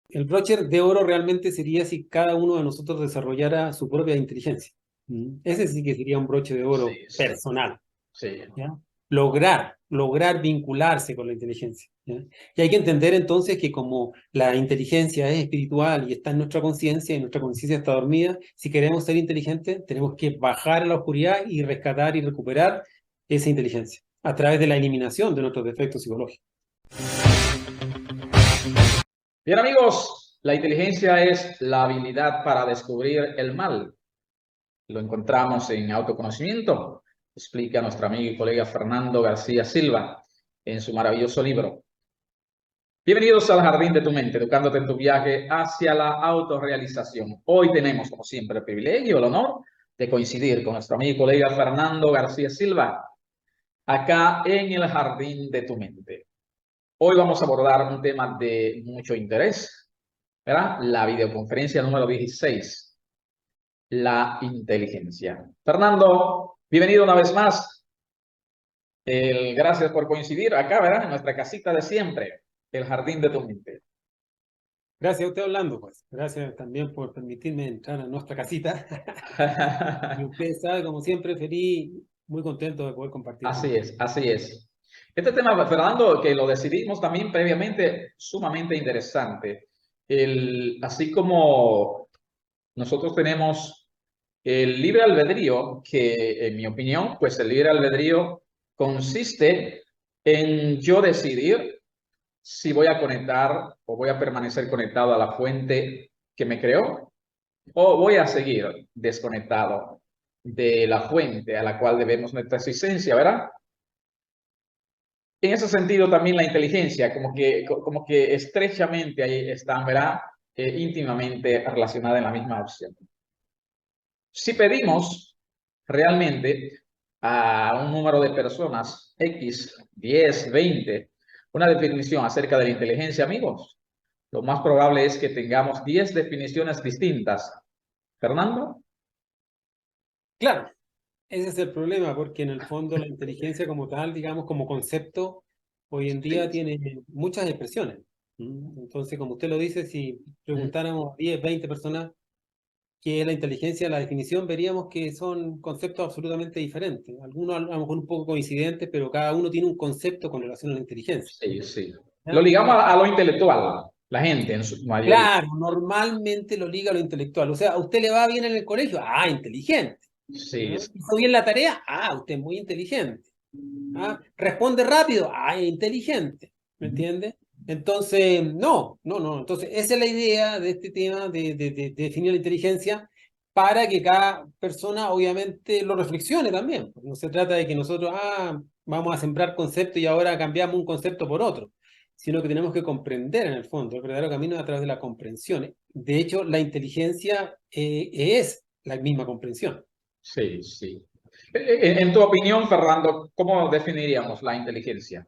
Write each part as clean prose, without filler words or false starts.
El broche de oro realmente sería si cada uno de nosotros desarrollara su propia inteligencia. Ese sí que sería un broche de oro Sí, sí, personal. sí. ¿Ya? Lograr vincularse con la inteligencia. ¿Ya? Y hay que entender entonces que como la inteligencia es espiritual y está en nuestra conciencia y nuestra conciencia está dormida, si queremos ser inteligentes, tenemos que bajar a la oscuridad y rescatar y recuperar esa inteligencia a través de la eliminación de nuestros defectos psicológicos. Bien, amigos, la inteligencia es la habilidad para descubrir el mal. Lo encontramos en autoconocimiento, explica nuestro amigo y colega Fernando García Silva en su maravilloso libro. Bienvenidos al Jardín de tu Mente, educándote en tu viaje hacia la autorrealización. Hoy tenemos, como siempre, el privilegio, el honor de coincidir con nuestro amigo y colega Fernando García Silva, acá en el Jardín de tu Mente. Hoy vamos a abordar un tema de mucho interés, ¿verdad? La videoconferencia número 16, la inteligencia. Fernando, bienvenido una vez más. Gracias por coincidir acá, ¿verdad? En nuestra casita de siempre, el Jardín de tu Mente. Gracias a usted, Orlando, pues. Gracias también por permitirme entrar a nuestra casita. Y usted sabe, como siempre, feliz, muy contento de poder compartir con Así usted. es, así es. Este tema, Fernando, que lo decidimos también previamente, sumamente interesante. Así como nosotros tenemos el libre albedrío, que en mi opinión, pues el libre albedrío consiste en yo decidir si voy a conectar o voy a permanecer conectado a la fuente que me creó o voy a seguir desconectado de la fuente a la cual debemos nuestra existencia, ¿verdad? En ese sentido también la inteligencia, como que estrechamente ahí están, ¿verdad? Íntimamente relacionada en la misma opción. Si pedimos realmente a un número de personas, X, 10, 20, una definición acerca de la inteligencia, amigos, lo más probable es que tengamos 10 definiciones distintas. Fernando. Claro, ese es el problema, porque en el fondo la inteligencia como tal, digamos, como concepto, hoy en día Sí. tiene muchas expresiones. Entonces, como usted lo dice, si preguntáramos a 10, 20 personas qué es la inteligencia, la definición, veríamos que son conceptos absolutamente diferentes. Algunos a lo mejor un poco coincidentes, pero cada uno tiene un concepto con relación a la inteligencia. Sí, sí. Lo ¿Ya? ligamos a lo intelectual, la gente en su mayoría. Claro, normalmente lo liga a lo intelectual. O sea, a usted le va bien en el colegio, ah, inteligente. Sí, ¿Ah? sí. ¿Hizo bien la tarea? Ah, usted es muy inteligente. ¿Ah? Responde rápido, ah, es inteligente. ¿Me entiende? Entonces, no. Entonces, esa es la idea de este tema de definir la inteligencia para que cada persona obviamente lo reflexione también. No se trata de que nosotros, vamos a sembrar conceptos y ahora cambiamos un concepto por otro, sino que tenemos que comprender en el fondo el verdadero camino es a través de la comprensión. De hecho, la inteligencia es la misma comprensión. Sí, sí. En tu opinión, Fernando, ¿cómo definiríamos la inteligencia?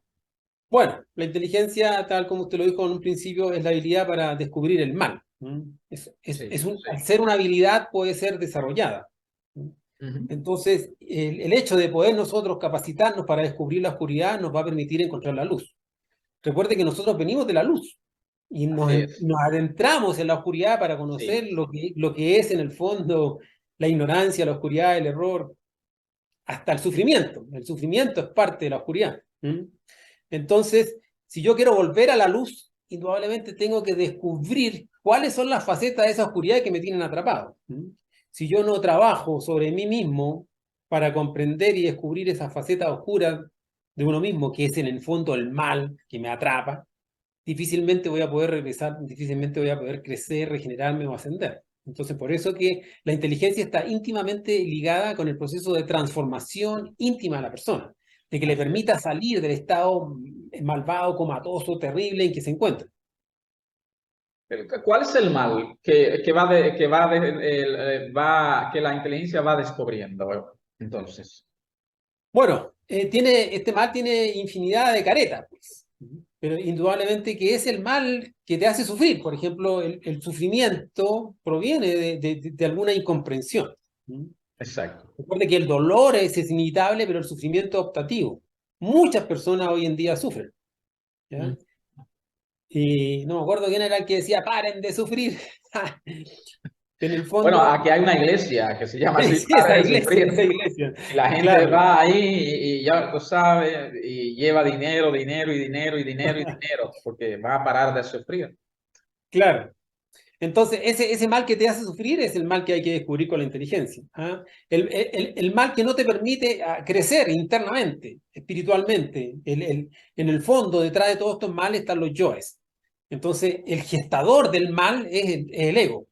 Bueno, la inteligencia, tal como usted lo dijo en un principio, es la habilidad para descubrir el mal. Sí, Al ser una habilidad puede ser desarrollada. ujú. Entonces, el hecho de poder nosotros capacitarnos para descubrir la oscuridad nos va a permitir encontrar la luz. Recuerde que nosotros venimos de la luz y Así es. nos adentramos en la oscuridad para Sí, conocer lo que es en el fondo la ignorancia, la oscuridad, el error, hasta el sufrimiento. El sufrimiento es parte de la oscuridad. Entonces, si yo quiero volver a la luz, indudablemente tengo que descubrir cuáles son las facetas de esa oscuridad que me tienen atrapado. Si yo no trabajo sobre mí mismo para comprender y descubrir esa faceta oscura de uno mismo, que es en el fondo el mal que me atrapa, difícilmente voy a poder regresar, difícilmente voy a poder crecer, regenerarme o ascender. Entonces, por eso que la inteligencia está íntimamente ligada con el proceso de transformación íntima de la persona, de que le así es. permita salir del estado malvado, comatoso, terrible en que se encuentra. ¿Cuál es el mal que la inteligencia va descubriendo? Entonces, Bueno, este mal tiene infinidad de caretas, pues. Pero indudablemente que es el mal que te hace sufrir. Por ejemplo, el sufrimiento proviene de alguna incomprensión. exacto. Recuerde que el dolor es inevitable, pero el sufrimiento es optativo. Muchas personas hoy en día sufren. ¿Ya? Y no me acuerdo quién era el que decía, paren de sufrir. En el Bueno, fondo, aquí hay una iglesia que se llama así, sí, Padre de esa Sufrir. iglesia, Y la gente claro, va ahí y ya tú sabes, y lleva dinero, dinero y dinero y dinero y dinero, porque va a parar de sufrir. claro. Entonces, ese mal que te hace sufrir es el mal que hay que descubrir con la inteligencia. ¿Ah? El mal que no te permite crecer internamente, espiritualmente. En el fondo, detrás de todos estos males están los yoes. Entonces, el gestador del mal es el ego.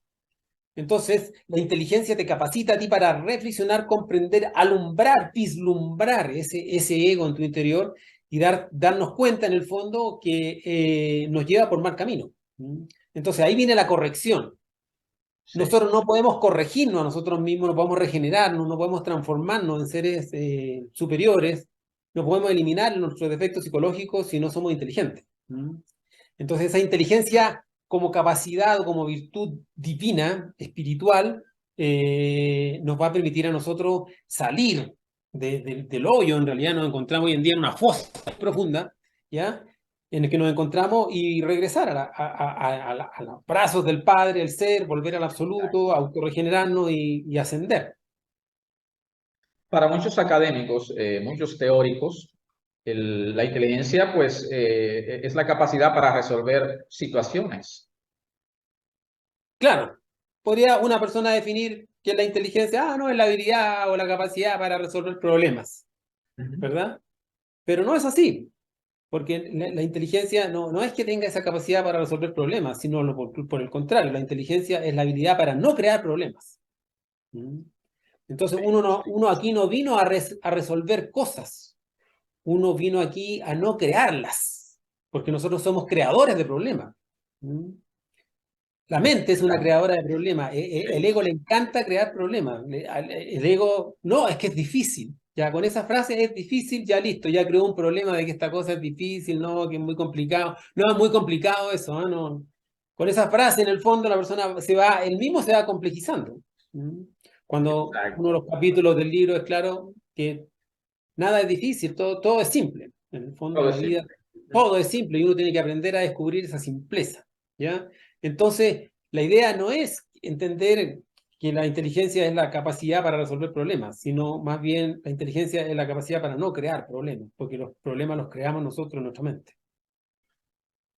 Entonces, la inteligencia te capacita a ti para reflexionar, comprender, alumbrar, vislumbrar ese ego en tu interior y darnos cuenta en el fondo que nos lleva por mal camino. ¿Mm? Entonces, ahí viene la corrección. Sí. Nosotros no podemos corregirnos a nosotros mismos, no podemos regenerarnos, no podemos transformarnos en seres superiores, no podemos eliminar nuestros defectos psicológicos si no somos inteligentes. ¿Mm? Entonces, esa inteligencia como capacidad o como virtud divina, espiritual, nos va a permitir a nosotros salir del hoyo. En realidad nos encontramos hoy en día en una fosa profunda, ¿ya? En el que nos encontramos y regresar a los brazos del Padre, el ser, volver al absoluto, autorregenerarnos y ascender. Para muchos académicos, muchos teóricos, la inteligencia pues es la capacidad para resolver situaciones. Claro, podría una persona definir que la inteligencia, no, es la habilidad o la capacidad para resolver problemas, Ujú. ¿verdad? Pero no es así, porque la inteligencia no es que tenga esa capacidad para resolver problemas, sino por el contrario, la inteligencia es la habilidad para no crear problemas. ¿Mm? Entonces Sí. uno aquí no vino a resolver cosas, uno vino aquí a no crearlas, porque nosotros somos creadores de problemas. ¿Mm? La mente es una creadora de problemas. El Sí. ego le encanta crear problemas. El ego, no, es que es difícil. Ya con esa frase es difícil, ya listo, ya creó un problema de que esta cosa es difícil, no, que es muy complicado. No, es muy complicado eso, ¿eh? No. Con esa frase, en el fondo, la persona él mismo se va complejizando. ¿Mm? Cuando uno de Exacto. los capítulos del libro es claro que nada es difícil, todo es simple. En el fondo, Todo la es vida, simple. Ujú. todo es simple y uno tiene que aprender a descubrir esa simpleza, ¿ya? Entonces, la idea no es entender que la inteligencia es la capacidad para resolver problemas, sino más bien la inteligencia es la capacidad para no crear problemas, porque los problemas los creamos nosotros en nuestra mente.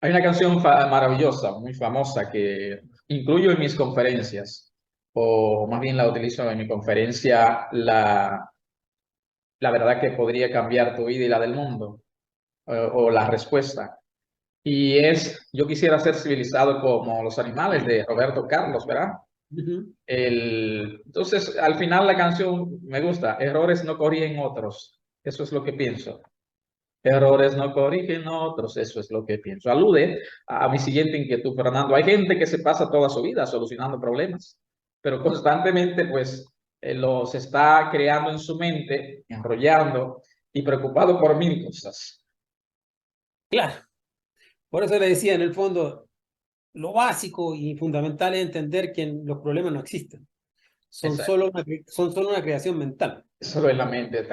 Hay una canción maravillosa, muy famosa, que incluyo en mis conferencias, o más bien la utilizo en mi conferencia, la verdad que podría cambiar tu vida y la del mundo, o la respuesta. Y es, yo quisiera ser civilizado como los animales de Roberto Carlos, ¿verdad? Ujú. Entonces, al final la canción me gusta, errores no corrigen otros, eso es lo que pienso. Errores no corrigen otros, eso es lo que pienso. Alude a mi siguiente inquietud, Fernando. Hay gente que se pasa toda su vida solucionando problemas, pero constantemente pues los está creando en su mente, enrollando y preocupado por mil cosas. Claro, por eso le decía, en el fondo, lo básico y fundamental es entender que los problemas no existen, Exacto. son solo una creación mental. Solo en la mente.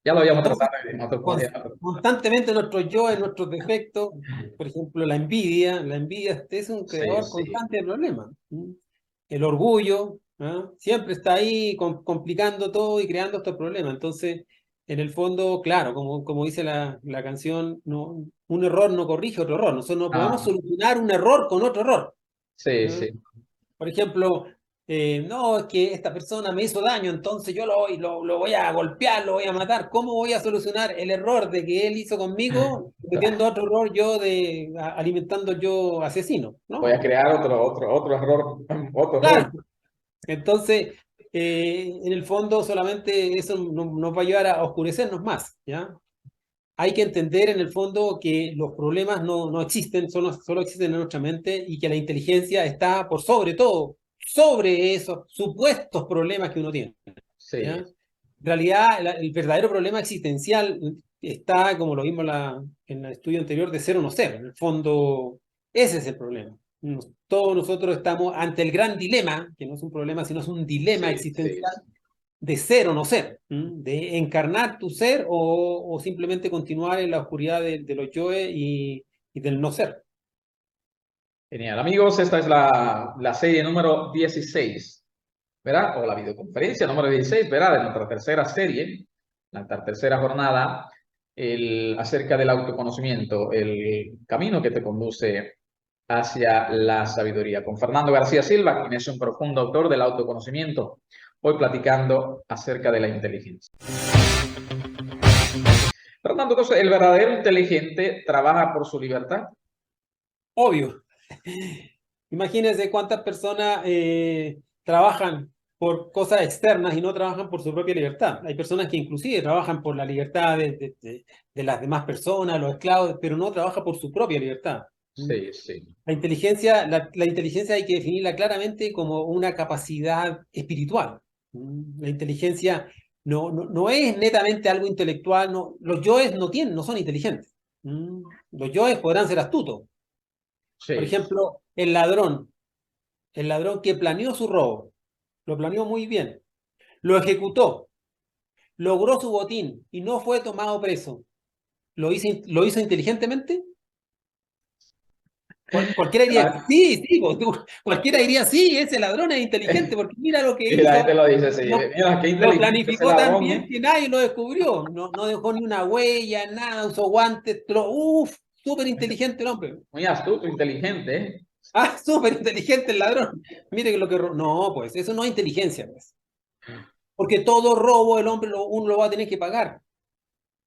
Ya lo habíamos Entonces, tratado en otro podcast. constantemente nuestros yo, nuestros defectos, por ejemplo, la envidia es un Sí, creador sí. constante de problemas. ¿Mm? El orgullo, ¿ah? Siempre está ahí complicando todo y creando estos problemas. Entonces, en el fondo, claro, como dice la canción, no, un error no corrige otro error. Nosotros no podemos Ah, solucionar un error con otro error. sí, ¿Ah? sí. Por ejemplo, no, es que esta persona me hizo daño, entonces yo lo voy a golpear, lo voy a matar. ¿Cómo voy a solucionar el error de que él hizo conmigo, cometiendo otro error yo alimentando yo asesino? Voy a No, crear otro error, otro error. claro. Entonces, en el fondo solamente eso nos va a llevar a oscurecernos más, ¿ya? Hay que entender en el fondo que los problemas no existen, solo existen en nuestra mente y que la inteligencia está por sobre todo, sobre esos supuestos problemas que uno tiene. ¿Ya? Sí. En realidad, el verdadero problema existencial está, como lo vimos en el estudio anterior, de ser o no ser. En el fondo, ese es el problema. Todos nosotros estamos ante el gran dilema, que no es un problema, sino es un dilema Sí, sí, existencial de ser o no ser, de encarnar tu ser o simplemente continuar en la oscuridad de los yoes y del no ser. Genial. Amigos, esta es la serie número 16, ¿verdad? O la videoconferencia número 16, ¿verdad? De nuestra tercera serie, la tercera jornada, acerca del autoconocimiento, el camino que te conduce hacia la sabiduría. Con Fernando García Silva, quien es un profundo autor del autoconocimiento, hoy platicando acerca de la inteligencia. Fernando, entonces, ¿el verdadero inteligente trabaja por su libertad? Obvio. Imagínense cuántas personas trabajan por cosas externas y no trabajan por su propia libertad. Hay personas que inclusive trabajan por la libertad de las demás personas, los esclavos, pero no trabajan por su propia libertad. Sí, sí. La inteligencia hay que definirla claramente como una capacidad espiritual. La inteligencia no es netamente algo intelectual. No, los yoes no son inteligentes. Los yoes podrán ser astutos. Por Sí. ejemplo, el ladrón que planeó su robo, lo planeó muy bien, lo ejecutó, logró su botín y no fue tomado preso. ¿Lo hizo inteligentemente? Cualquiera diría, sí, sí, cualquiera diría, sí, ese ladrón es inteligente porque mira lo que Y la gente hizo, lo dice, sí. lo, Mira, qué lo inteligente ese planificó tan ladrón, bien ¿eh? que nadie lo descubrió, no dejó ni una huella, nada, usó guantes, súper inteligente el hombre. Muy astuto, inteligente, ¿eh? Ah, súper inteligente el ladrón. Mire que lo que... No, pues eso no es inteligencia, pues. Porque todo robo el hombre uno lo va a tener que pagar.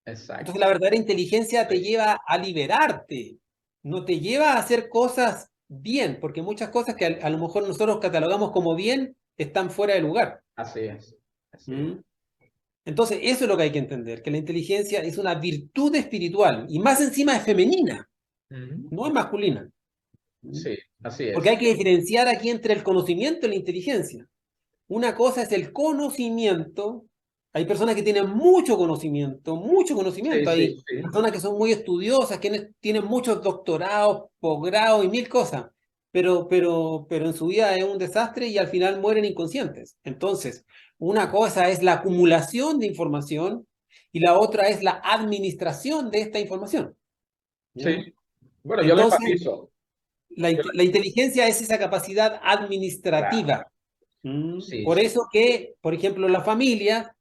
Entonces Exacto. la verdadera inteligencia te Sí, lleva a liberarte, no te lleva a hacer cosas bien, porque muchas cosas que a lo mejor nosotros catalogamos como bien están fuera de lugar. así es. Así es. ¿Mm? Entonces eso es lo que hay que entender, que la inteligencia es una virtud espiritual y más encima es femenina, no es Ujú. masculina. ¿Mm? Sí, así Porque hay es. que diferenciar aquí entre el conocimiento y la inteligencia. Una cosa es el conocimiento. Hay personas que tienen mucho conocimiento, mucho Sí, conocimiento. sí, Hay sí. personas que son muy estudiosas, que tienen muchos doctorados, posgrados y mil cosas, pero en su vida es un desastre y al final mueren inconscientes. Entonces, una cosa es la acumulación de información y la otra es la administración de esta información. ¿Ya? Sí. Bueno, yo le Entonces, enfatizo. la inteligencia es esa capacidad Claro, administrativa. sí, Por sí. eso que, por ejemplo, la familia,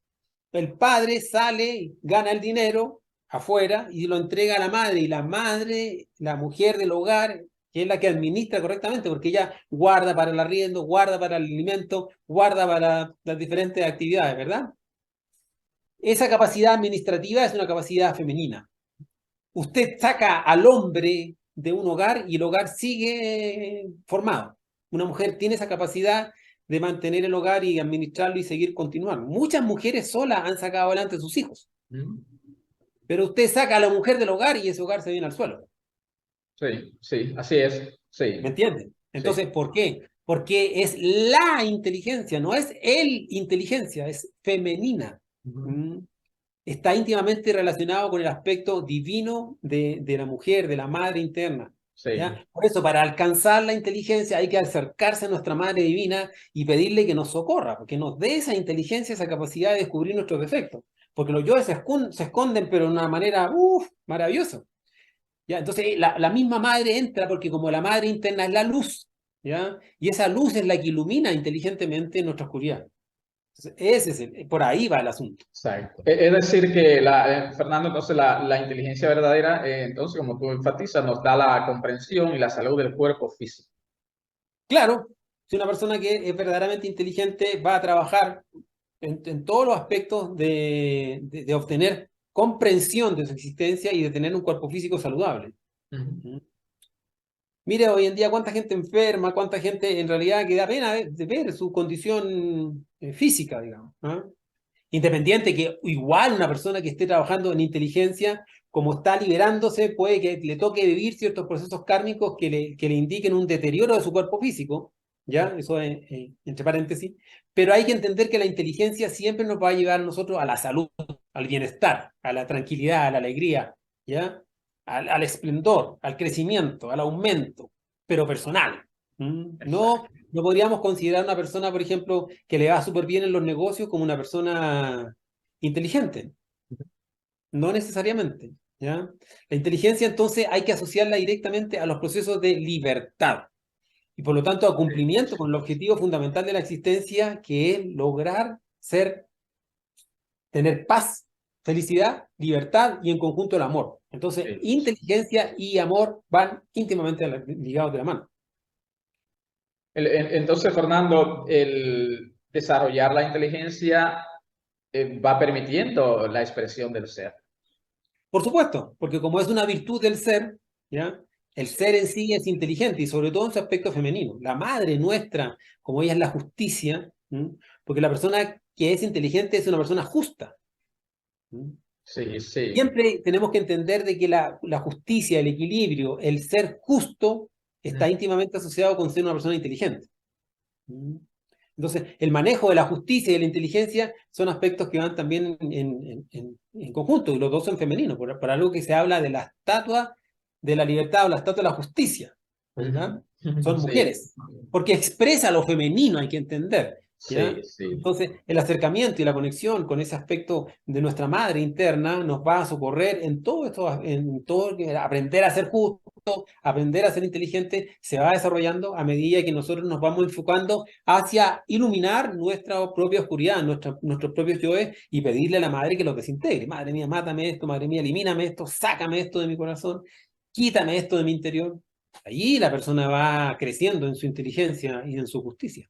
el padre sale, gana el dinero afuera y lo entrega a la madre, y la madre, la mujer del hogar, que es la que administra correctamente, porque ella guarda para el arriendo, guarda para el alimento, guarda para las diferentes actividades, ¿verdad? Esa capacidad administrativa es una capacidad femenina. Usted saca al hombre de un hogar y el hogar sigue formado. Una mujer tiene esa capacidad de mantener el hogar y administrarlo y seguir continuando. Muchas mujeres solas han sacado adelante a sus hijos, Ujú. pero usted saca a la mujer del hogar y ese hogar se viene al suelo. Sí, sí, así es. ¿Me Sí, entienden? sí. Entonces, ¿por qué? Porque es la inteligencia, no es el inteligencia, es femenina. Ujú. ¿Mm? Está íntimamente relacionado con el aspecto divino de la mujer, de la madre interna. Sí, ¿Ya? Por eso, para alcanzar la inteligencia hay que acercarse a nuestra madre divina y pedirle que nos socorra, que nos dé esa inteligencia, esa capacidad de descubrir nuestros defectos. Porque los yoes se esconden, pero de una manera, maravillosa. ¿Ya? Entonces, la misma madre entra porque como la madre interna es la luz, ¿ya? Y esa luz es la que ilumina inteligentemente nuestra oscuridad. Entonces, por ahí va el asunto. exacto. Es decir, que Fernando, entonces la inteligencia verdadera, entonces, como tú enfatizas, nos da la comprensión y la salud del cuerpo físico. Claro, si una persona que es verdaderamente inteligente va a trabajar en todos los aspectos de obtener comprensión de su existencia y de tener un cuerpo físico saludable. Ujú. ¿Mm? Mire hoy en día cuánta gente enferma, cuánta gente en realidad que da pena de ver su condición física, digamos. ¿Ah? Independiente que igual una persona que esté trabajando en inteligencia, como está liberándose, puede que le toque vivir ciertos procesos kármicos que le indiquen un deterioro de su cuerpo físico, ¿ya? Eso es, entre paréntesis. Pero hay que entender que la inteligencia siempre nos va a llevar a nosotros a la salud, al bienestar, a la tranquilidad, a la alegría, ¿ya? Al esplendor, al crecimiento, al aumento, pero personal. No, Exacto. no podríamos considerar una persona, por ejemplo, que le va súper bien en los negocios como una persona inteligente. No necesariamente, ¿ya? La inteligencia entonces hay que asociarla directamente a los procesos de libertad. y por lo tanto a cumplimiento con el objetivo fundamental de la existencia, que es lograr tener paz, felicidad, libertad y en conjunto el amor. Entonces, Sí. inteligencia y amor van íntimamente ligados de la mano. Entonces, Fernando, el desarrollar la inteligencia va permitiendo la expresión del ser. Por supuesto, porque como es una virtud del ser, ¿ya? El ser en sí es inteligente y sobre todo en su aspecto femenino. La madre nuestra, como ella es la justicia, ¿m? Porque la persona que es inteligente es una persona justa. ¿M? Sí, sí. Siempre tenemos que entender de que la justicia, el equilibrio, el ser justo está íntimamente asociado con ser una persona inteligente. ¿M? Entonces, el manejo de la justicia y de la inteligencia son aspectos que van también en conjunto, y los dos son femeninos, por algo que se habla de la estatua de la libertad o la estatua de la justicia, ¿verdad? Son Sí, mujeres, porque expresa lo femenino, hay que entender, ¿ya? sí, sí. Entonces, el acercamiento y la conexión con ese aspecto de nuestra madre interna nos va a socorrer en todo esto, en todo, aprender a ser justo, aprender a ser inteligente, se va desarrollando a medida que nosotros nos vamos enfocando hacia iluminar nuestra propia oscuridad, nuestros propios yoes, y pedirle a la madre que los desintegre. Madre mía, mátame esto, madre mía, elimíname esto, sácame esto de mi corazón, quítame esto de mi interior. Allí la persona va creciendo en su inteligencia y en su justicia.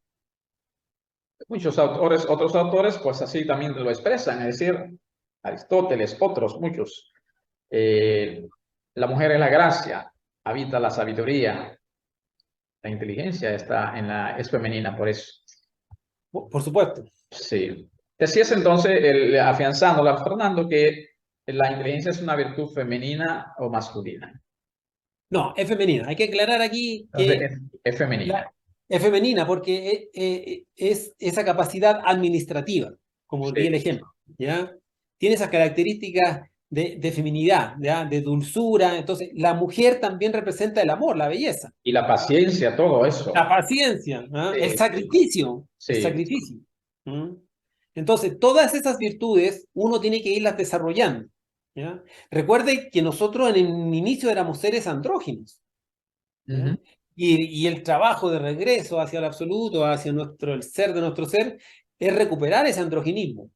Muchos autores, otros autores, pues así también lo expresan, es decir, Aristóteles, otros, muchos. Eh, la mujer es la gracia, habita la sabiduría, la inteligencia está es femenina, por eso. Por supuesto. Sí. Decías entonces, afianzándola, Fernando, que la inteligencia es una virtud femenina o masculina. No, es femenina. Hay que aclarar aquí Entonces, que es femenina. es femenina porque es esa capacidad administrativa, como di el Sí. ejemplo, ¿ya? Tiene esas características de feminidad, ¿ya? De dulzura. Entonces, la mujer también representa el amor, la belleza, Y la paciencia, todo la eso. paciencia, ¿ah? El Sí, sacrificio, el sí, sacrificio. ¿Mm? Entonces, todas esas virtudes uno tiene que irlas desarrollando, ¿ya? Recuerde que nosotros en el inicio éramos seres andróginos, ¿ya? Ujú. Y el trabajo de regreso hacia el absoluto, hacia el ser de nuestro ser, es recuperar ese androginismo.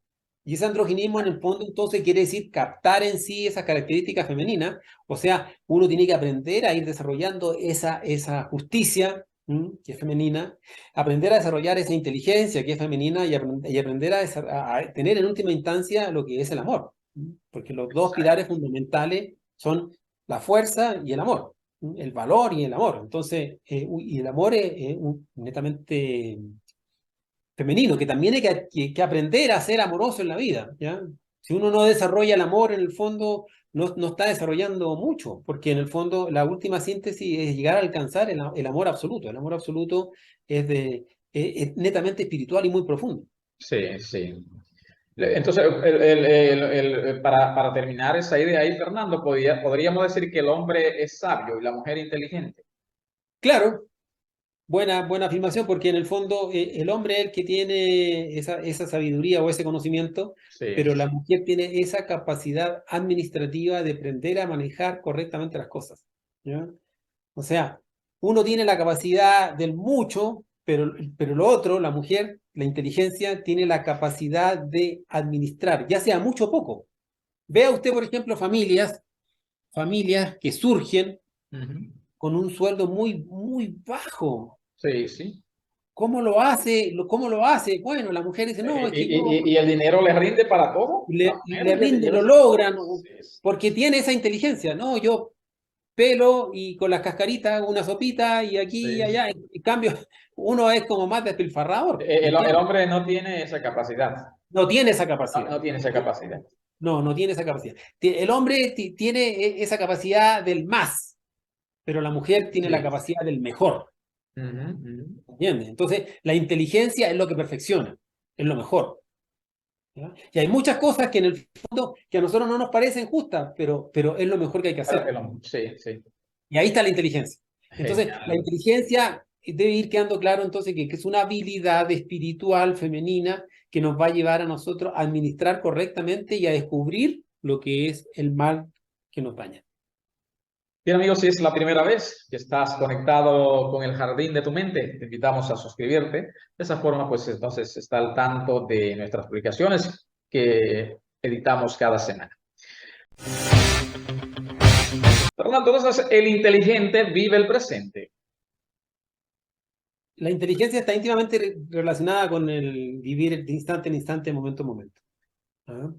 Y ese androginismo en el fondo entonces quiere decir captar en sí esas características femeninas, o sea, uno tiene que aprender a ir desarrollando esa justicia, que es femenina, aprender a desarrollar esa inteligencia que es femenina y aprender a tener en última instancia lo que es el amor, porque los dos pilares fundamentales son la fuerza y el amor, el valor y el amor. Entonces, y el amor es netamente femenino, que también hay que aprender a ser amoroso en la vida, ¿ya? Si uno no desarrolla el amor, en el fondo no está desarrollando mucho, porque en el fondo la última síntesis es llegar a alcanzar el amor absoluto. El amor absoluto es netamente espiritual y muy profundo. Sí, sí. Entonces, para terminar esa idea ahí, Fernando, podríamos decir que el hombre es sabio y la mujer inteligente. Claro, buena afirmación, porque en el fondo el hombre es el que tiene esa sabiduría o ese conocimiento, Sí, pero la mujer tiene esa capacidad administrativa de aprender a manejar correctamente las cosas, ¿ya? O sea, uno tiene la capacidad del mucho, pero lo otro, la mujer, la inteligencia, tiene la capacidad de administrar, ya sea mucho o poco. Vea usted, por ejemplo, familias que surgen ujú. con un sueldo muy bajo. Sí, sí. ¿Cómo lo hace? ¿Cómo lo hace? Bueno, la mujer dice, no, es que yo Y el dinero le rinde para todo. La mujer le y el rinde, dinero. lo logran, Sí, porque tiene esa inteligencia. No, yo pelo y con las cascaritas hago una sopita y aquí y sí. allá. En cambio, uno es como más despilfarrador, El ¿entiendes? hombre no tiene esa capacidad. No tiene esa No, capacidad. no tiene esa capacidad. No, no tiene esa capacidad. El hombre tiene esa capacidad del más, pero la mujer tiene la Sí. capacidad del mejor, Ujú, ujú. ¿entiendes? Entonces, la inteligencia es lo que perfecciona, es lo mejor. ¿Ya? Y hay muchas cosas que en el fondo que a nosotros no nos parecen justas, pero es lo mejor que hay que Pero hacer. sí, sí. Y ahí está la inteligencia. Entonces, la Genial. inteligencia debe ir quedando claro entonces que es una habilidad espiritual femenina que nos va a llevar a nosotros a administrar correctamente y a descubrir lo que es el mal que nos daña. Bien, amigos, si es la primera vez que estás conectado con el jardín de tu mente, te invitamos a suscribirte. De esa forma, pues entonces está al tanto de nuestras publicaciones que editamos cada semana. Fernando, entonces el inteligente vive el presente. La inteligencia está íntimamente relacionada con el vivir de instante en instante, momento en momento. ¿Ah?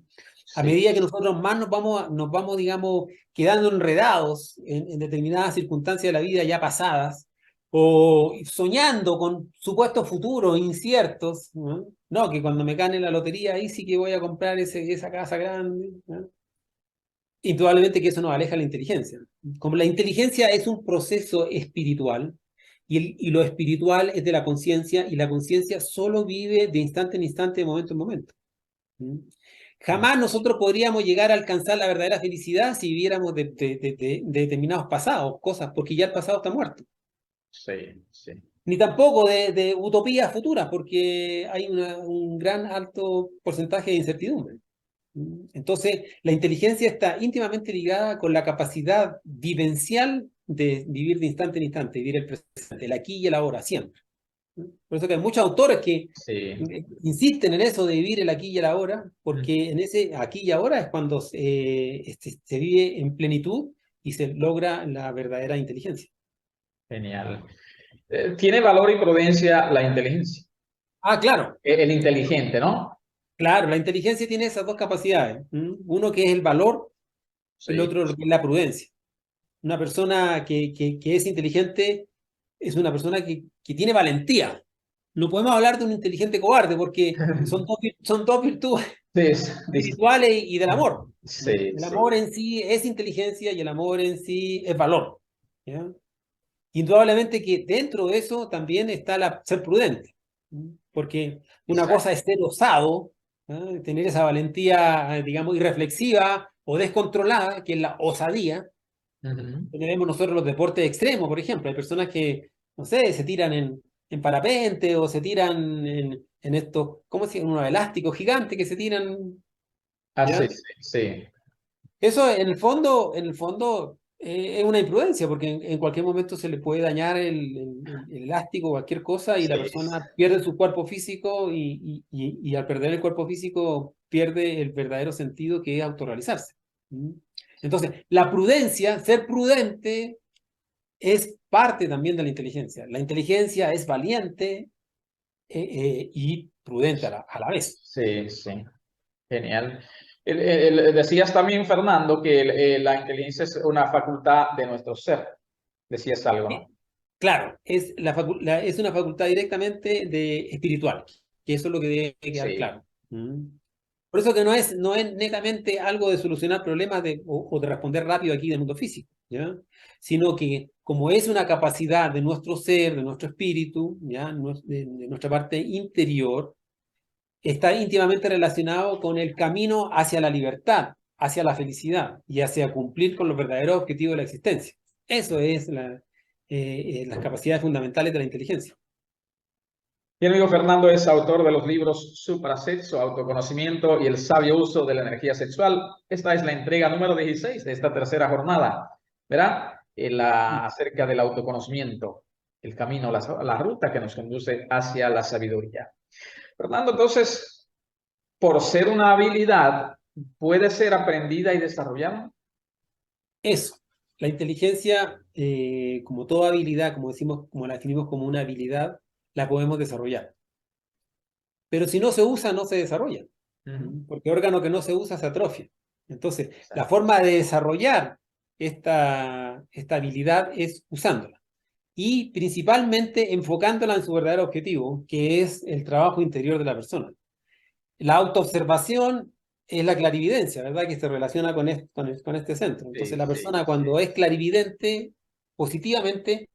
A Sí. medida que nosotros más nos vamos, digamos, quedando enredados en determinadas circunstancias de la vida ya pasadas, o soñando con supuestos futuros inciertos, ¿no? No, que cuando me gane la lotería, ahí sí que voy a comprar esa casa grande, ¿no? Indudablemente que eso nos aleja de la inteligencia. Como la inteligencia es un proceso espiritual, y lo espiritual es de la conciencia, y la conciencia solo vive de instante en instante, de momento en momento. ¿Mm? Jamás nosotros podríamos llegar a alcanzar la verdadera felicidad si viviéramos de determinados pasados, cosas, porque ya el pasado está muerto. Sí, sí. Ni tampoco de utopías futuras, porque hay un gran alto porcentaje de incertidumbre. Entonces, la inteligencia está íntimamente ligada con la capacidad vivencial de vivir de instante en instante, vivir el presente, el aquí y el ahora, siempre. Por eso que hay muchos autores que Sí, insisten en eso de vivir el aquí y el ahora, mm, porque en ese aquí y ahora es cuando se vive en plenitud y se logra la verdadera inteligencia. genial. Tiene valor y prudencia la inteligencia. Ah, claro, El inteligente, ¿no? claro, la inteligencia tiene esas dos capacidades. Uno que es el valor, el Sí. otro que es la prudencia. Una persona que es inteligente es una persona que tiene valentía. No podemos hablar de un inteligente cobarde porque son dos virtudes Sí, espirituales y del amor. sí, El sí. amor en sí es inteligencia y el amor en sí es valor. ¿Ya? Indudablemente que dentro de eso también está ser prudente, porque una cosa Exacto. es ser osado, ¿ah? Tener esa valentía, digamos, irreflexiva o descontrolada, que es la osadía. Ujú. Tenemos nosotros los deportes extremos, por ejemplo. Hay personas que, no sé, se tiran en parapente o se tiran en estos, ¿cómo se llama? Unos elásticos gigantes que se tiran, Ah, sí, ¿ya? sí, sí. Eso en el fondo es una imprudencia, porque en cualquier momento se le puede dañar el elástico o cualquier cosa y la Sí, persona pierde su cuerpo físico y al perder el cuerpo físico pierde el verdadero sentido que es autorrealizarse. ¿Mm? Entonces, la prudencia, ser prudente, es parte también de la inteligencia. La inteligencia es valiente y prudente a la vez. sí, sí. Genial. Decías también, Fernando, que la inteligencia es una facultad de nuestro ser. Decías algo, Sí. ¿no? Claro, es una facultad directamente espiritual, que eso es lo que debe quedar Sí. claro. Por eso que no es netamente algo de solucionar problemas o de responder rápido aquí del mundo físico, ¿ya? Sino que como es una capacidad de nuestro ser, de nuestro espíritu, ¿ya? De nuestra parte interior, está íntimamente relacionado con el camino hacia la libertad, hacia la felicidad y hacia cumplir con los verdaderos objetivos de la existencia. Eso es las capacidades fundamentales de la inteligencia. Mi amigo Fernando es autor de los libros Suprasexo, Autoconocimiento y el sabio uso de la energía sexual. Esta es la entrega número 16 de esta tercera jornada. ¿Verá? Acerca del autoconocimiento, el camino, la ruta que nos conduce hacia la sabiduría. Fernando, entonces, por ser una habilidad, ¿puede ser aprendida y desarrollada? Eso, la inteligencia, como toda habilidad, como decimos, como la definimos como una habilidad, la podemos desarrollar. Pero si no se usa, no se desarrolla, Ujú. porque órgano que no se usa se atrofia. Entonces, la Exacto. forma de desarrollar esta habilidad es usándola y principalmente enfocándola en su verdadero objetivo, que es el trabajo interior de la persona. La autoobservación es la clarividencia, ¿verdad? Que se relaciona con este centro. Entonces, Sí, la sí, persona cuando es clarividente positivamente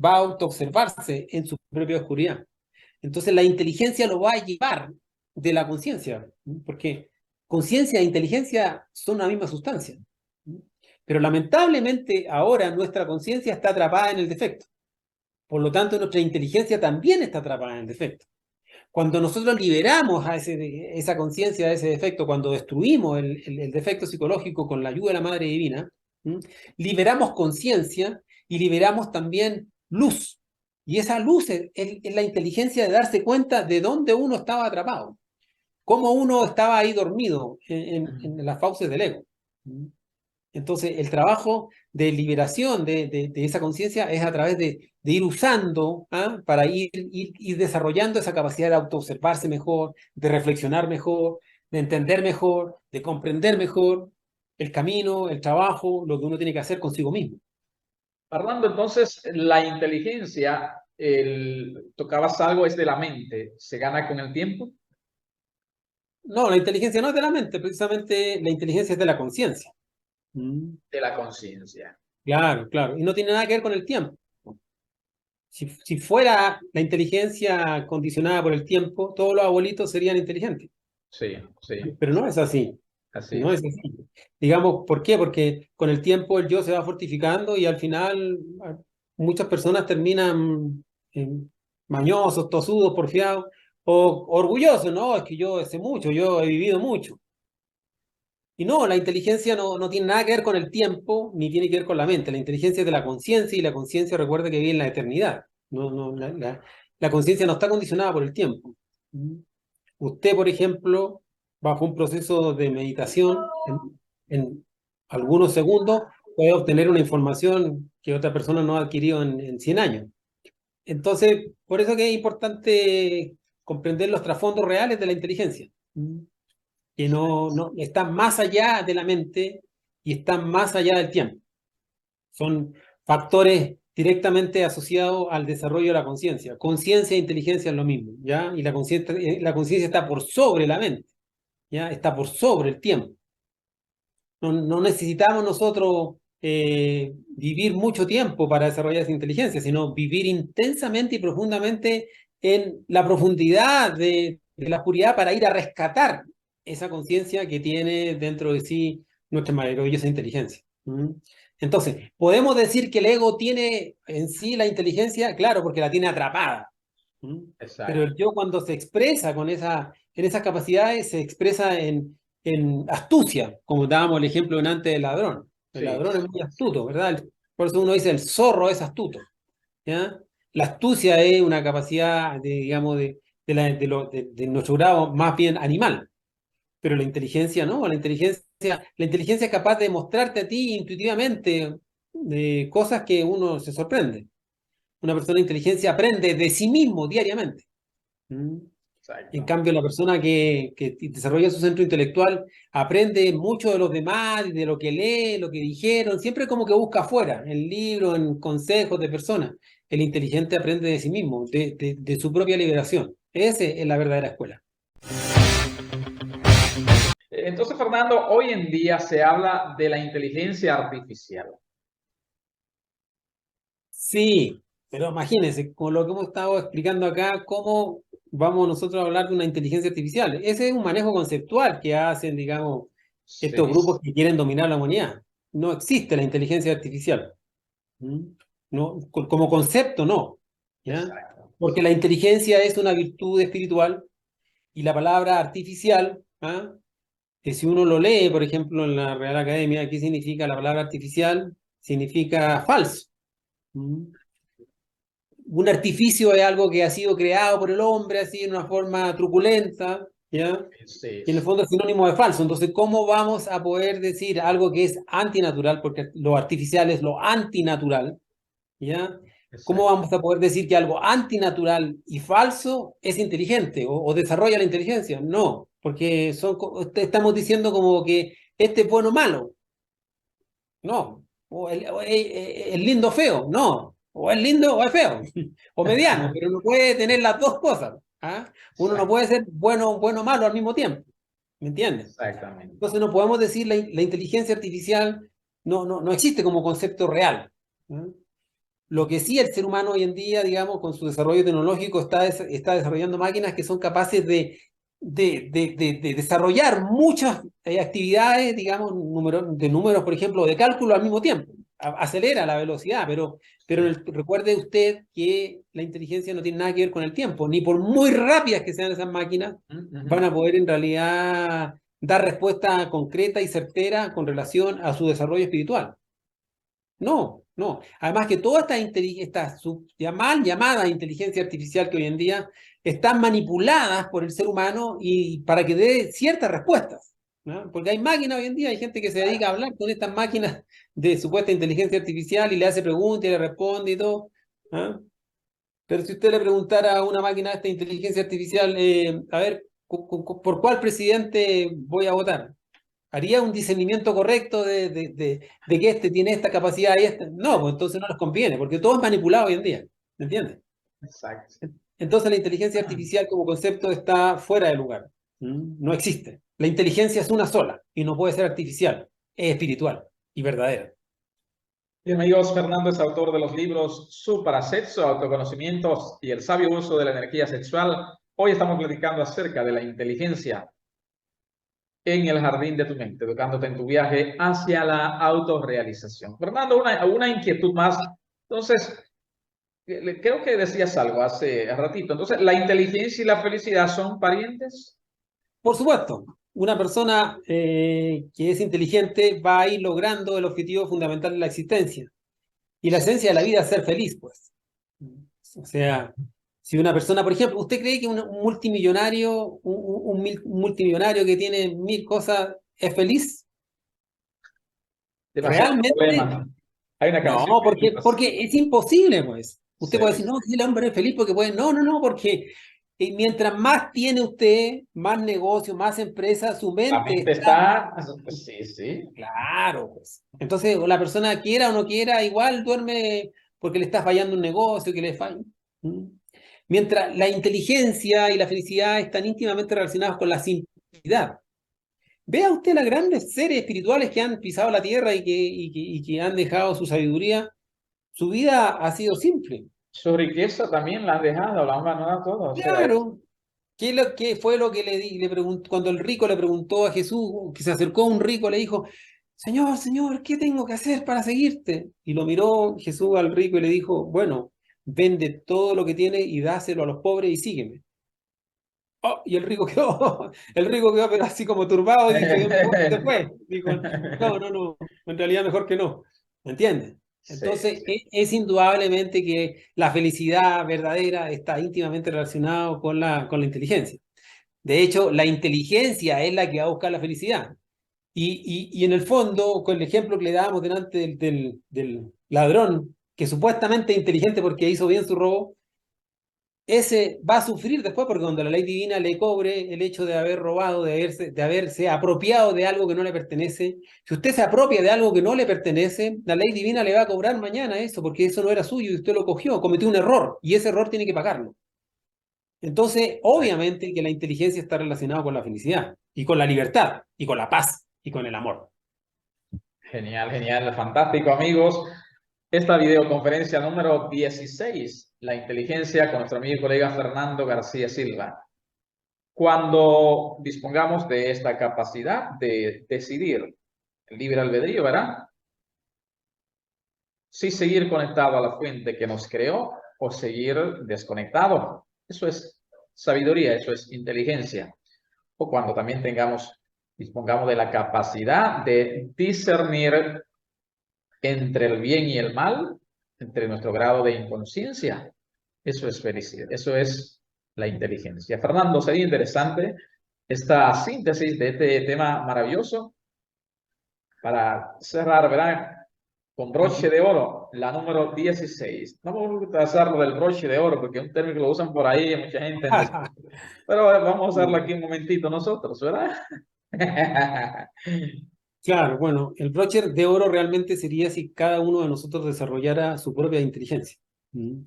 va a autoobservarse en su propia oscuridad. Entonces, la inteligencia lo va a llevar de la conciencia, porque conciencia e inteligencia son la misma sustancia. Pero lamentablemente ahora nuestra conciencia está atrapada en el defecto. Por lo tanto, nuestra inteligencia también está atrapada en el defecto. Cuando nosotros liberamos esa conciencia de ese defecto, cuando destruimos el defecto psicológico con la ayuda de la Madre Divina, ¿Mm? Liberamos conciencia y liberamos también luz. Y esa luz es la inteligencia de darse cuenta de dónde uno estaba atrapado, cómo uno estaba ahí dormido en las fauces del ego. ¿Mm? Entonces, el trabajo de liberación de esa conciencia es a través de ir usando, ¿ah? Para ir desarrollando esa capacidad de autoobservarse mejor, de reflexionar mejor, de entender mejor, de comprender mejor el camino, el trabajo, lo que uno tiene que hacer consigo mismo. Hablando entonces, la inteligencia, tocabas algo, es de la mente, ¿se gana con el tiempo? No, la inteligencia no es de la mente, precisamente la inteligencia es de la conciencia. Mm. De la conciencia. Claro, claro. Y no tiene nada que ver con el tiempo. Si fuera la inteligencia condicionada por el tiempo, todos los abuelitos serían inteligentes. Sí, sí, Pero no es así. así No es. es así. Digamos, ¿por qué? Porque con el tiempo el yo se va fortificando y al final muchas personas terminan eh, mañosos, tosudos, porfiados o orgullosos, ¿no? Es que yo sé mucho, yo he vivido mucho. Y no, la inteligencia no tiene nada que ver con el tiempo, ni tiene que ver con la mente. La inteligencia es de la conciencia y la conciencia recuerda que vive en la eternidad. La conciencia no está condicionada por el tiempo. ¿Mm? Usted, por ejemplo, bajo un proceso de meditación, en algunos segundos, puede obtener una información que otra persona no ha adquirido en 100 años. Entonces, por eso que es importante comprender los trasfondos reales de la inteligencia. ¿Mm? Que no están más allá de la mente y están más allá del tiempo. Son factores directamente asociados al desarrollo de la conciencia. Conciencia e inteligencia es lo mismo, ¿ya? Y la conciencia está por sobre la mente, ¿ya? Está por sobre el tiempo. No necesitamos nosotros vivir mucho tiempo para desarrollar esa inteligencia, sino vivir intensamente y profundamente en la profundidad de la oscuridad para ir a rescatar esa conciencia que tiene dentro de sí nuestra maravillosa inteligencia. ¿Mm? Entonces, ¿podemos decir que el ego tiene en sí la inteligencia? Claro, porque la tiene atrapada. ¿Mm? Pero Exacto. el yo cuando se expresa en esas capacidades, se expresa en astucia, como dábamos el ejemplo antes del ladrón. El Sí, ladrón es muy astuto, ¿verdad? Por eso uno dice el zorro es astuto, ¿ya? La astucia es una capacidad, digamos, de nuestro grado más bien animal, pero la inteligencia no, la inteligencia es capaz de mostrarte a ti intuitivamente cosas que uno se sorprende. Una persona de inteligencia aprende de sí mismo diariamente. ¿Mm? En exacto. cambio, la persona que desarrolla su centro intelectual aprende mucho de los demás, de lo que lee, lo que dijeron, siempre como que busca afuera, en libros, en consejos de personas. El inteligente aprende de sí mismo, de su propia liberación. Esa es la verdadera escuela. Entonces, Fernando, hoy en día se habla de la inteligencia artificial. Sí, pero imagínense, con lo que hemos estado explicando acá, cómo vamos nosotros a hablar de una inteligencia artificial. Ese es un manejo conceptual que hacen, digamos, estos Sí, grupos que quieren dominar la humanidad. No existe la inteligencia artificial. ¿Mm? No, como concepto, no. ¿Ya? exacto. Porque la inteligencia es una virtud espiritual y la palabra artificial, ¿ah? Que si uno lo lee, por ejemplo, en la Real Academia, ¿qué significa la palabra artificial? Significa falso. ¿Mm? Un artificio es algo que ha sido creado por el hombre así en una forma truculenta, ¿ya? Sí, Y en el sí, fondo es sinónimo de falso. Entonces, ¿cómo vamos a poder decir algo que es antinatural? Porque lo artificial es lo antinatural, ¿ya? ¿Cómo exacto. vamos a poder decir que algo antinatural y falso es inteligente o desarrolla la inteligencia? No, porque estamos diciendo como que este es bueno o malo. No. O el lindo feo. No. O es lindo o es feo. O mediano, pero no puede tener las dos cosas. ¿Ah? Uno no Exacto, puede ser bueno o malo al mismo tiempo. ¿Me entiendes? exactamente. Entonces no podemos decir la inteligencia artificial no existe como concepto real. ¿Ah? Lo que sí el ser humano hoy en día, digamos, con su desarrollo tecnológico, está desarrollando máquinas que son capaces de desarrollar muchas actividades, digamos, de números, por ejemplo, de cálculo al mismo tiempo. Acelera la velocidad, pero Sí. recuerde usted que la inteligencia no tiene nada que ver con el tiempo, ni por muy rápidas que sean esas máquinas, Ujú. van a poder en realidad dar respuesta concreta y certera con relación a su desarrollo espiritual. No, no. Además que toda esta mal llamada inteligencia artificial que hoy en día están manipuladas por el ser humano y para que dé ciertas respuestas, ¿no? Porque hay máquinas hoy en día, hay gente que se dedica a hablar con estas máquinas de supuesta inteligencia artificial y le hace preguntas y le responde y todo, ¿ah? Pero si usted le preguntara a una máquina de esta inteligencia artificial, a ver, ¿por cuál presidente voy a votar? ¿Haría un discernimiento correcto de que este tiene esta capacidad y esta? No, pues entonces no les conviene, porque todo es manipulado hoy en día, ¿me entiendes? Exacto. Entonces la inteligencia artificial como concepto está fuera de lugar, no existe. La inteligencia es una sola y no puede ser artificial, es espiritual y verdadera. Bien, amigos, Fernando es autor de los libros Suprasexo, Autoconocimientos y el sabio uso de la energía sexual. Hoy estamos platicando acerca de la inteligencia en el jardín de tu mente, educándote en tu viaje hacia la autorrealización. Fernando, una inquietud más. Entonces, creo que decías algo hace ratito. Entonces, ¿la inteligencia y la felicidad son parientes? Por supuesto, una persona que es inteligente va a ir logrando el objetivo fundamental de la existencia. Y la esencia de la vida es ser feliz, pues. O sea, si una persona, por ejemplo, ¿usted cree que un multimillonario, un multimillonario que tiene 1000 cosas es feliz? Demasiados Realmente, problemas. Hay una no, canción que porque es imposible, pues. Usted puede decir, sí. no, si el hombre es feliz porque puede. No, no, no, porque mientras más tiene usted, más negocio, más empresa, su La mente mente está. está, sí, sí. Claro, pues. Entonces, o la persona quiera o no quiera, igual duerme porque le está fallando un negocio, que le falla. ¿Mm? Mientras la inteligencia y la felicidad están íntimamente relacionadas con la simplicidad. Vea usted las grandes seres espirituales que han pisado la tierra y que han dejado su sabiduría. Su vida ha sido simple. Su riqueza también la han dejado, la han abandonado todo. O sea, Claro. ¿Qué fue lo que le preguntó cuando el rico le preguntó a Jesús, que se acercó a un rico, le dijo, Señor, Señor, ¿qué tengo que hacer para seguirte? Y lo miró Jesús al rico y le dijo, bueno, vende todo lo que tienes y dáselo a los pobres y sígueme. Oh, y el rico quedó pero así como turbado y dice, "Oh, se fue". Dijo, no, no, no, en realidad mejor que no. ¿Me entiendes? sí, Entonces, sí. es indudablemente que la felicidad verdadera está íntimamente relacionada con la inteligencia. De hecho, la inteligencia es la que va a buscar la felicidad. Y en el fondo, con el ejemplo que le dábamos delante del ladrón, que supuestamente es inteligente porque hizo bien su robo, ese va a sufrir después porque cuando la ley divina le cobre el hecho de haber robado, de haberse apropiado de algo que no le pertenece. Si usted se apropia de algo que no le pertenece, la ley divina le va a cobrar mañana eso, porque eso no era suyo y usted lo cogió, cometió un error y ese error tiene que pagarlo. Entonces, obviamente que la inteligencia está relacionada con la felicidad y con la libertad y con la paz y con el amor. Genial, genial, fantástico, amigos. Esta videoconferencia número 16, la inteligencia con nuestro amigo y colega Fernando García Silva. Cuando dispongamos de esta capacidad de decidir el libre albedrío, ¿verdad? Si seguir conectado a la fuente que nos creó o seguir desconectado. Eso es sabiduría, eso es inteligencia. O cuando también dispongamos de la capacidad de discernir entre el bien y el mal, entre nuestro grado de inconsciencia. Eso es felicidad, eso es la inteligencia. Fernando, sería interesante esta síntesis de este tema maravilloso para cerrar, ¿verdad? Con broche de oro, la número 16. No vamos a hacerlo del broche de oro porque es un término que lo usan por ahí, mucha gente. Pero vamos a usarlo aquí un momentito nosotros, ¿verdad? Claro, bueno, el broche de oro realmente sería si cada uno de nosotros desarrollara su propia inteligencia.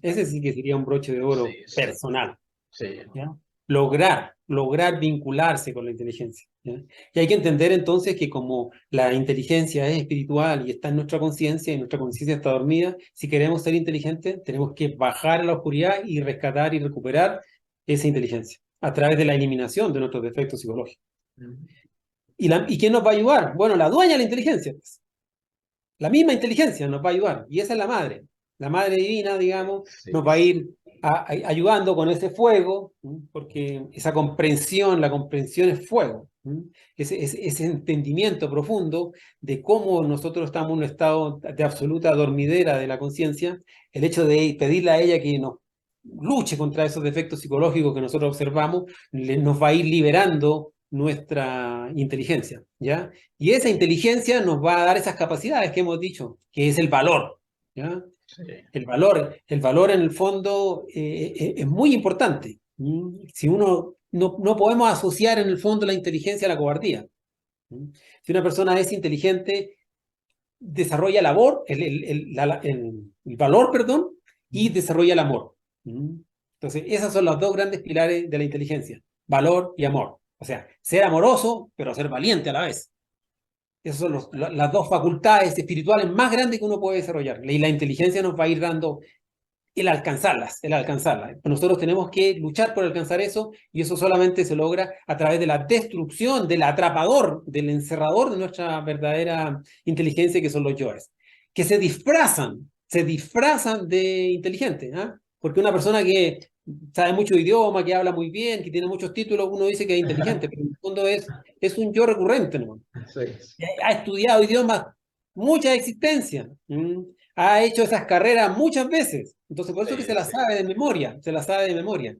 Ese sí que sería un broche de oro Sí, sí, personal, sí. ¿ya? Lograr vincularse con la inteligencia, ¿ya? Y hay que entender entonces que como la inteligencia es espiritual y está en nuestra conciencia y nuestra conciencia está dormida, si queremos ser inteligentes, tenemos que bajar a la oscuridad y rescatar y recuperar esa inteligencia a través de la eliminación de nuestros defectos psicológicos. ¿Y quién nos va a ayudar? Bueno, la dueña de la inteligencia, pues. La misma inteligencia nos va a ayudar. Y esa es la madre divina, digamos, Sí, nos va a ir ayudando con ese fuego, porque esa comprensión, la comprensión es fuego. Ese entendimiento profundo de cómo nosotros estamos en un estado de absoluta dormidera de la conciencia, el hecho de pedirle a ella que nos luche contra esos defectos psicológicos que nosotros observamos, nos va a ir liberando nuestra inteligencia, ¿ya? Y esa inteligencia nos va a dar esas capacidades que hemos dicho, que es el valor, ¿ya? Sí. El valor en el fondo es muy importante. Si uno no podemos asociar en el fondo la inteligencia a la cobardía. Si una persona es inteligente, desarrolla el valor, perdón, y desarrolla el amor. Entonces, esos son los dos grandes pilares de la inteligencia, valor y amor. O sea, ser amoroso, pero ser valiente a la vez. Esas son las dos facultades espirituales más grandes que uno puede desarrollar. Y la inteligencia nos va a ir dando el alcanzarlas. Nosotros tenemos que luchar por alcanzar eso, y eso solamente se logra a través de la destrucción del atrapador, del encerrador de nuestra verdadera inteligencia, que son los yoes, que se disfrazan de inteligentes, ¿eh? Porque una persona que sabe mucho idioma, que habla muy bien, que tiene muchos títulos, uno dice que es inteligente, pero en el fondo es un yo recurrente, ¿no? Sí. Ha estudiado idiomas, muchas existencias, ha hecho esas carreras muchas veces, entonces por eso que se la sabe de memoria,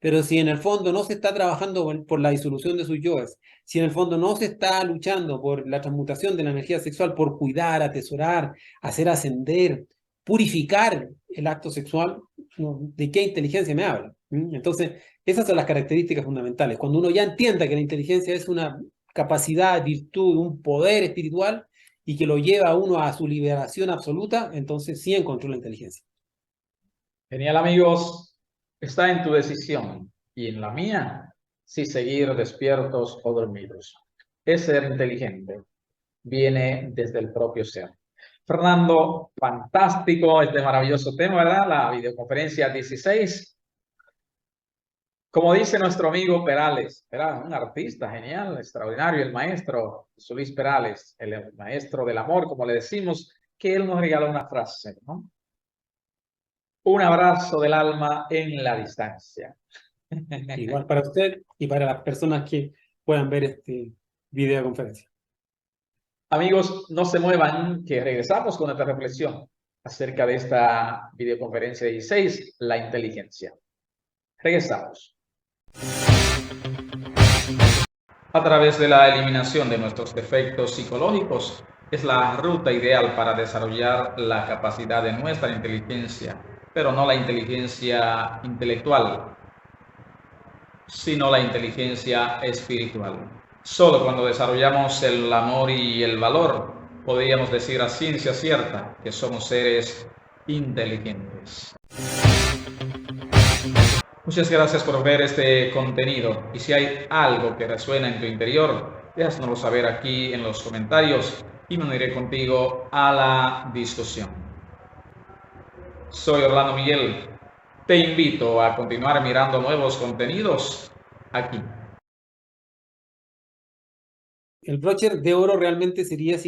pero si en el fondo no se está trabajando por la disolución de sus yoes, si en el fondo no se está luchando por la transmutación de la energía sexual, por cuidar, atesorar, hacer ascender, purificar el acto sexual, ¿de qué inteligencia me habla? Entonces, esas son las características fundamentales. Cuando uno ya entienda que la inteligencia es una capacidad, virtud, un poder espiritual, y que lo lleva a uno a su liberación absoluta, entonces sí encontró la inteligencia. Genial, amigos. Está en tu decisión y en la mía si seguir despiertos o dormidos. Es ser inteligente. Viene desde el propio ser. Fernando, fantástico este maravilloso tema, ¿verdad? La videoconferencia 16. Como dice nuestro amigo Perales, era un artista genial, extraordinario, el maestro Luis Perales, el maestro del amor, como le decimos, que él nos regaló una frase, ¿no? Un abrazo del alma en la distancia. Igual para usted y para las personas que puedan ver este videoconferencia. Amigos, no se muevan, que regresamos con nuestra reflexión acerca de esta videoconferencia 16, la inteligencia. Regresamos. A través de la eliminación de nuestros defectos psicológicos es la ruta ideal para desarrollar la capacidad de nuestra inteligencia, pero no la inteligencia intelectual, sino la inteligencia espiritual. Solo cuando desarrollamos el amor y el valor, podríamos decir a ciencia cierta que somos seres inteligentes. Muchas gracias por ver este contenido, y si hay algo que resuena en tu interior, déjanoslo saber aquí en los comentarios y me uniré contigo a la discusión. Soy Orlando Miguel. Te invito a continuar mirando nuevos contenidos aquí. El broche de oro realmente sería